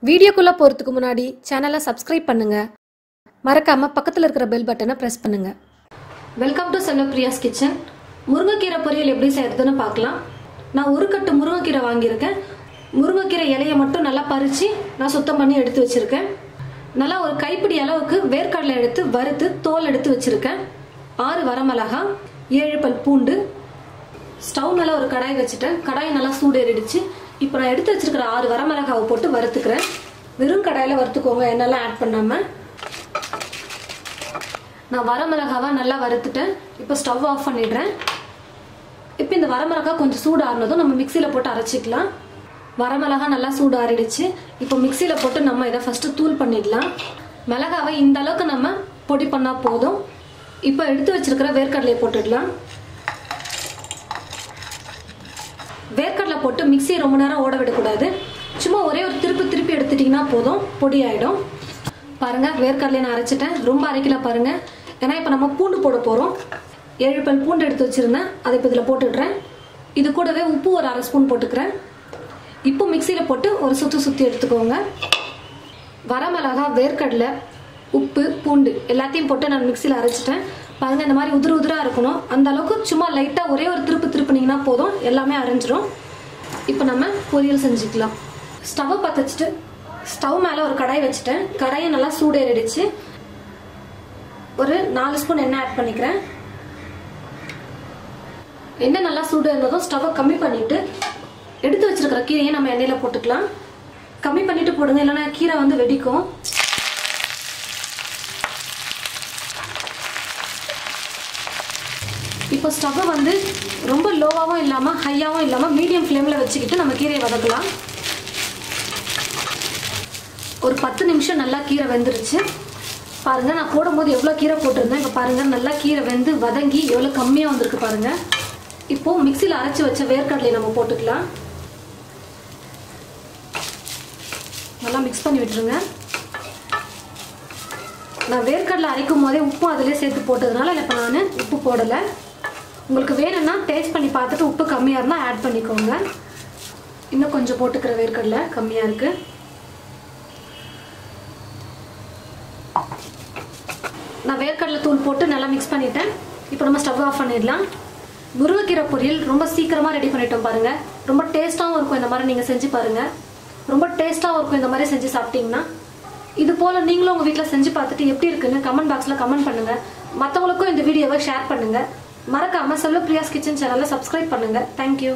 வீடியோக்குள்ள போறதுக்கு முன்னாடி சேனலை சப்ஸ்கிரைப் பண்ணுங்க. மறக்காம பக்கத்துல இருக்கிற பெல் பட்டனை பிரஸ் பண்ணுங்க. Welcome to Selvapriya's kitchen. முருங்கைக்கீரை பொரியல் எப்படி செய்யறதுன்னு பார்க்கலாம். நான் ஒரு கட்டு முருங்கைக்கீரை வாங்கியிருக்கேன். முருங்கைக்கீரை இலையை மட்டும் நல்லா பறிச்சு நான் சுத்தம் பண்ணி எடுத்து வச்சிருக்கேன். நல்லா ஒரு கைப்பிடி அளவுக்கு வேர்க்கடலை எடுத்து வறுத்து தோல் எடுத்து வச்சிருக்கேன். 6 வரமிளகாய், 7 பல் பூண்டு. ஸ்டவ் மேல ஒரு கடாய் வச்சுட்டேன். கடாய் நல்லா சூடேறிடுச்சு. இப்போ நான் எடுத்து வச்சிருக்கிற 6 வரமிளகாவை போட்டு வறுத்துக்கிறேன். வெறும் கடாயில வறுத்துக்கோங்க, எண்ணெல்லாம் ஆட் பண்ணாம. நான் வரமிளகாவை நல்லா வறுத்துட்டேன். இப்போ ஸ்டவ் ஆஃப் பண்ணிடுறேன். இப்போ இந்த வரமிளகாய் கொஞ்சம் சூடு ஆறுனதும் நம்ம மிக்சியில போட்டு அரைச்சிக்கலாம். வரமிளகாய் நல்லா சூடு ஆறிடுச்சு. இப்போ மிக்சியில போட்டு நம்ம இதை ஃபர்ஸ்ட் தூள் பண்ணிடலாம். மிளகாவை இந்த அளவுக்கு நம்ம பொடி பண்ணா போதும். இப்போ எடுத்து வச்சிருக்கிற வேர்க்கடலையை போட்டுடலாம். வேர்க்கடலை போட்டு மிக்சியை ரொம்ப நேரம் ஓட விடக்கூடாது. சும்மா ஒரே ஒரு திருப்பி எடுத்துட்டீங்கன்னா போதும், பொடி ஆயிடும். பாருங்க, வேர்க்கடலையை நான் அரைச்சிட்டேன். ரொம்ப அரைக்கல பாருங்க, ஏன்னா இப்போ நம்ம பூண்டு போட போறோம். 7 பல் பூண்டு எடுத்து வச்சிருந்தேன், அதை இப்போ இதில் போட்டுடுறேன். இது கூடவே உப்பு ஒரு 1/2 ஸ்பூன் போட்டுக்கிறேன். இப்போ மிக்சியில போட்டு ஒரு சுத்தி எடுத்துக்கோங்க. வரமிளகாய், வேர்க்கடலை, உப்பு, பூண்டு எல்லாத்தையும் போட்டு நான் மிக்சியில் அரைச்சிட்டேன். பாருங்க, இந்த மாதிரி உதிரா இருக்கணும். அந்த அளவுக்கு சும்மா லைட்டா ஒரே ஒரு திருப்பினீங்கன்னா போதும், எல்லாமே அரைஞ்சிரும். இப்போ நம்ம பொரியல் செஞ்சுக்கலாம். ஸ்டவ் பற்ற வச்சுட்டு ஸ்டவ் மேல ஒரு கடாய் வச்சுட்டேன். கடாயை நல்லா சூடேறிடுச்சு. ஒரு 4 ஸ்பூன் எண்ணெய் ஆட் பண்ணிக்கிறேன். எண்ணெய் நல்லா சூடு இருந்ததும் ஸ்டவ்வை கம்மி பண்ணிட்டு எடுத்து வச்சிருக்கிற கீரையை நம்ம எண்ணெயில போட்டுக்கலாம். கம்மி பண்ணிட்டு போடுங்க, இல்லைன்னா கீரை வந்து வெடிக்கும். இப்போ ஸ்டவ் வந்து ரொம்ப லோவாகவும் இல்லாமல் ஹையாகவும் இல்லாமல் மீடியம் ஃப்ளேமில் வச்சுக்கிட்டு நம்ம கீரையை வதக்கலாம். ஒரு 10 நிமிஷம் நல்லா கீரை வெந்துருச்சு. பாருங்க, நான் போடும்போது எவ்வளோ கீரை போட்டிருந்தேன். இப்போ பாருங்க, நல்லா கீரை வெந்து வதங்கி எவ்வளோ கம்மியாக வந்திருக்கு பாருங்க. இப்போ மிக்சியில் அரைச்சி வச்ச வேர்க்கடலையை நம்ம போட்டுக்கலாம். நல்லா மிக்ஸ் பண்ணி விட்டுருங்க. நான் வேர்க்கடலை அரைக்கும் போதே உப்பும் அதிலே சேர்த்து போட்டதுனால இப்போ நான் உப்பு போடலை. உங்களுக்கு வேணும்னா டேஸ்ட் பண்ணி பார்த்துட்டு உப்பு கம்மியாக இருந்தால் ஆட் பண்ணிக்கோங்க. இன்னும் கொஞ்சம் போட்டுக்கிற வேர்க்கடலை கம்மியாக இருக்கு. நான் வேர்க்கடலை தூள் போட்டு நல்லா மிக்ஸ் பண்ணிட்டேன். இப்போ நம்ம ஸ்டவ் ஆஃப் பண்ணிடலாம். முருங்கைக்கீரை பொரியல் ரொம்ப சீக்கிரமாக ரெடி பண்ணிட்டோம் பாருங்க. ரொம்ப டேஸ்ட்டாகவும் இருக்கும். இந்த மாதிரி நீங்கள் செஞ்சு பாருங்க, ரொம்ப டேஸ்ட்டாகவும் இருக்கும். இந்த மாதிரி செஞ்சு சாப்பிட்டீங்கன்னா இது போல நீங்களும் உங்கள் வீட்டில் செஞ்சு பார்த்துட்டு எப்படி இருக்குன்னு கமெண்ட் பாக்ஸில் கமெண்ட் பண்ணுங்க. மற்றவங்களுக்கும் இந்த வீடியோவை ஷேர் பண்ணுங்க. மறக்காம செல்வப்பிரியாஸ் கிச்சன் சேனலை சப்ஸ்கிரைப் பண்ணுங்க. தேங்க்யூ.